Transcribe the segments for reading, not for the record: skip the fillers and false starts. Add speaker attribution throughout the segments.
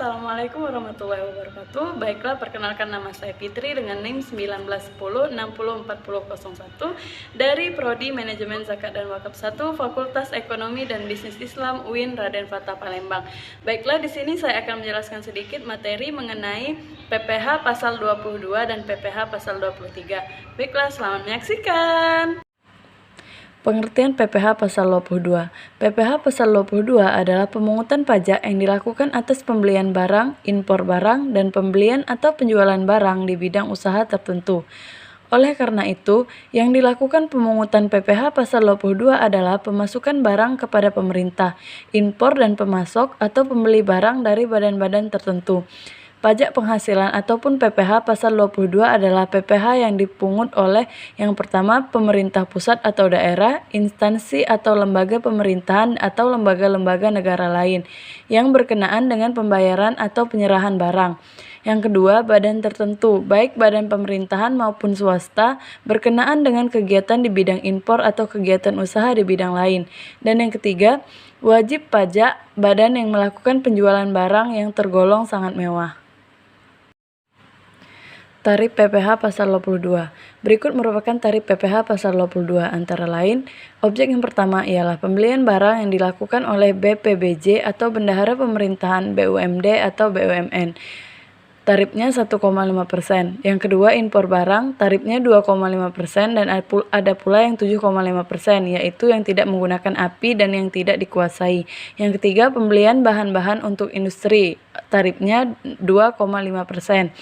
Speaker 1: Assalamualaikum warahmatullahi wabarakatuh. Baiklah, perkenalkan nama saya Fitri dengan NIM 1910604001 dari Prodi Manajemen Zakat dan Wakaf 1 Fakultas Ekonomi dan Bisnis Islam UIN Raden Fatah Palembang. Baiklah, di sini saya akan menjelaskan sedikit materi mengenai PPh pasal 22 dan PPh pasal 23. Baiklah, selamat menyaksikan. Pengertian PPh pasal 22. PPh pasal 22 adalah pemungutan pajak yang dilakukan atas pembelian barang, impor barang, dan pembelian atau penjualan barang di bidang usaha tertentu. Oleh karena itu, yang dilakukan pemungutan PPh pasal 22 adalah pemasukan barang kepada pemerintah, impor dan pemasok atau pembeli barang dari badan-badan tertentu. Pajak penghasilan ataupun PPh pasal 22 adalah PPh yang dipungut oleh yang pertama pemerintah pusat atau daerah, instansi atau lembaga pemerintahan atau lembaga-lembaga negara lain yang berkenaan dengan pembayaran atau penyerahan barang. Yang kedua, badan tertentu, baik badan pemerintahan maupun swasta, berkenaan dengan kegiatan di bidang impor atau kegiatan usaha di bidang lain. Dan yang ketiga, wajib pajak, badan yang melakukan penjualan barang yang tergolong sangat mewah. Tarif PPh pasal 22. Berikut merupakan tarif PPh pasal 22, antara lain, objek yang pertama ialah pembelian barang yang dilakukan oleh BPBJ atau Bendahara Pemerintahan BUMD atau BUMN. Tarifnya 1,5%. Yang kedua, impor barang, tarifnya 2,5% dan ada pula yang 7,5%, yaitu yang tidak menggunakan api dan yang tidak dikuasai. Yang ketiga, pembelian bahan-bahan untuk industri, tarifnya 2,5%.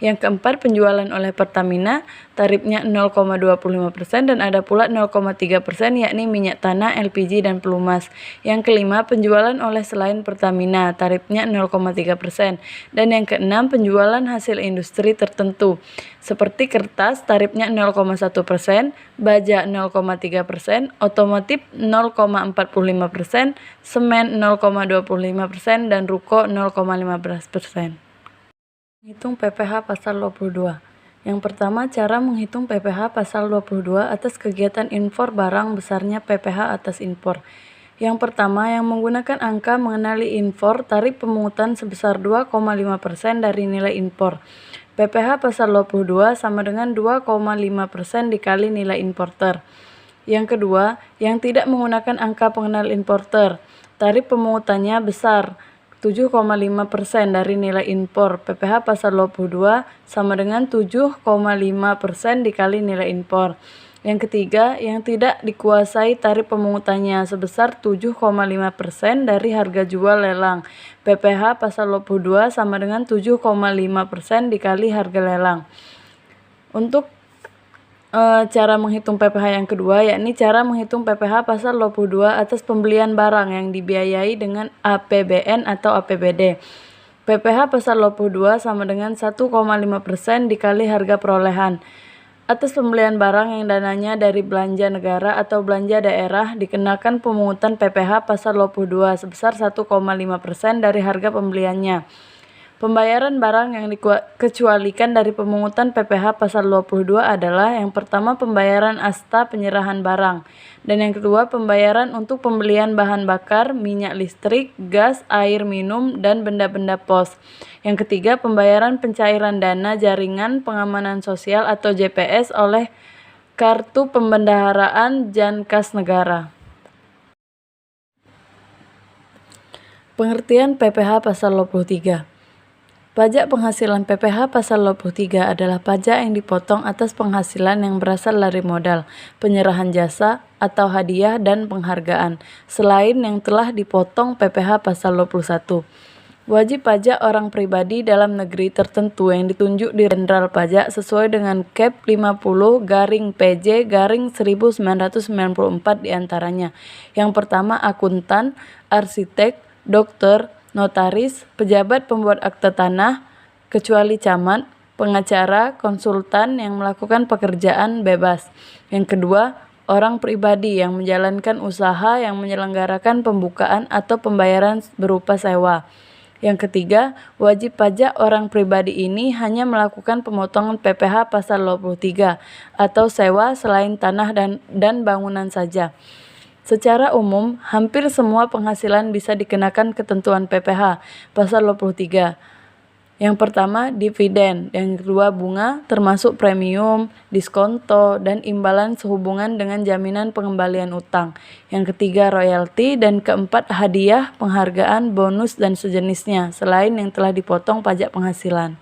Speaker 1: Yang keempat, penjualan oleh Pertamina, tarifnya 0,25% dan ada pula 0,3% yakni minyak tanah, LPG, dan pelumas. Yang kelima, penjualan oleh selain Pertamina, tarifnya 0,3%. Dan yang keenam, penjualan hasil industri tertentu, seperti kertas, tarifnya 0,1%, baja 0,3%, otomotif 0,45%, semen 0,25%, dan ruko 0,15%. Menghitung PPh pasal 22. Yang pertama, cara menghitung PPh pasal 22 atas kegiatan impor barang besarnya PPh atas impor. Yang pertama, yang menggunakan angka mengenali impor, tarif pemungutan sebesar 2,5% dari nilai impor. PPh pasal 22 sama dengan 2,5% dikali nilai importer. Yang kedua, yang tidak menggunakan angka pengenal importer, tarif pemungutannya besar 7,5% dari nilai impor. PPh pasal 22 sama dengan 7,5% dikali nilai impor. Yang ketiga, yang tidak dikuasai tarif pemungutannya sebesar 7,5% dari harga jual lelang. PPh pasal 22 sama dengan 7,5% dikali harga lelang. Untuk cara menghitung PPh yang kedua, yakni cara menghitung PPh pasal 22 atas pembelian barang yang dibiayai dengan APBN atau APBD. PPh pasal 22 sama dengan 1,5% dikali harga perolehan. Atas pembelian barang yang dananya dari belanja negara atau belanja daerah dikenakan pemungutan PPh pasal 22 sebesar 1,5% dari harga pembeliannya. Pembayaran barang yang dikecualikan dari pemungutan PPh pasal 22 adalah yang pertama pembayaran asta penyerahan barang, dan yang kedua pembayaran untuk pembelian bahan bakar, minyak listrik, gas, air minum, dan benda-benda pos. Yang ketiga pembayaran pencairan dana jaringan pengamanan sosial atau JPS oleh kartu pembendaharaan Jankas negara. Pengertian PPh pasal 23. Pajak penghasilan PPh pasal 23 adalah pajak yang dipotong atas penghasilan yang berasal dari modal, penyerahan jasa, atau hadiah dan penghargaan, selain yang telah dipotong PPh pasal 21. Wajib pajak orang pribadi dalam negeri tertentu yang ditunjuk di Jenderal Pajak sesuai dengan Kep 50-PJ-1994 diantaranya. Yang pertama, akuntan, arsitek, dokter, notaris, pejabat pembuat akte tanah, kecuali camat, pengacara, konsultan yang melakukan pekerjaan bebas. Yang kedua, orang pribadi yang menjalankan usaha yang menyelenggarakan pembukaan atau pembayaran berupa sewa. Yang ketiga, wajib pajak orang pribadi ini hanya melakukan pemotongan PPh pasal 23 atau sewa selain tanah dan bangunan saja. Secara umum, hampir semua penghasilan bisa dikenakan ketentuan PPh, pasal 23. Yang pertama, dividen. Yang kedua, bunga, termasuk premium, diskonto, dan imbalan sehubungan dengan jaminan pengembalian utang. Yang ketiga, royalti. Dan keempat, hadiah, penghargaan, bonus, dan sejenisnya, selain yang telah dipotong pajak penghasilan.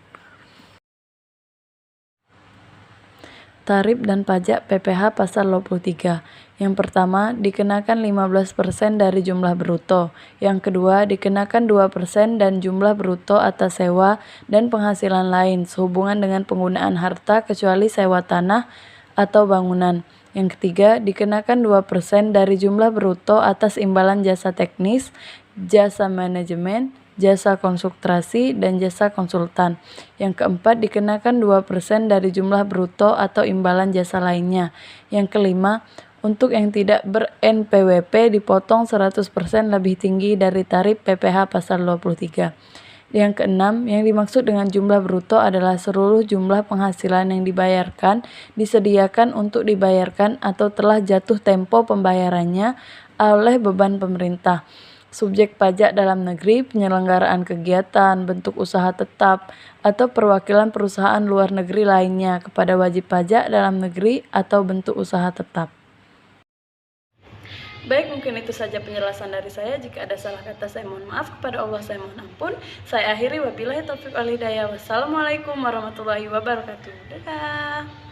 Speaker 1: Tarif dan pajak PPh pasal 23. Yang pertama, dikenakan 15% dari jumlah bruto. Yang kedua, dikenakan 2% dan jumlah bruto atas sewa dan penghasilan lain sehubungan dengan penggunaan harta kecuali sewa tanah atau bangunan. Yang ketiga, dikenakan 2% dari jumlah bruto atas imbalan jasa teknis, jasa manajemen, jasa konsultasi, dan jasa konsultan. Yang keempat, dikenakan 2% dari jumlah bruto atau imbalan jasa lainnya. Yang kelima, untuk yang tidak ber-NPWP dipotong 100% lebih tinggi dari tarif PPh pasal 23. Yang keenam, yang dimaksud dengan jumlah bruto adalah seluruh jumlah penghasilan yang dibayarkan, disediakan untuk dibayarkan atau telah jatuh tempo pembayarannya oleh beban pemerintah, subjek pajak dalam negeri, penyelenggaraan kegiatan, bentuk usaha tetap, atau perwakilan perusahaan luar negeri lainnya kepada wajib pajak dalam negeri atau bentuk usaha tetap. Baik, mungkin itu saja penjelasan dari saya. Jika ada salah kata, saya mohon maaf. Kepada Allah saya mohon ampun. Saya akhiri, wabillahi taufiq wal hidayah. Wassalamualaikum warahmatullahi wabarakatuh. Dadah.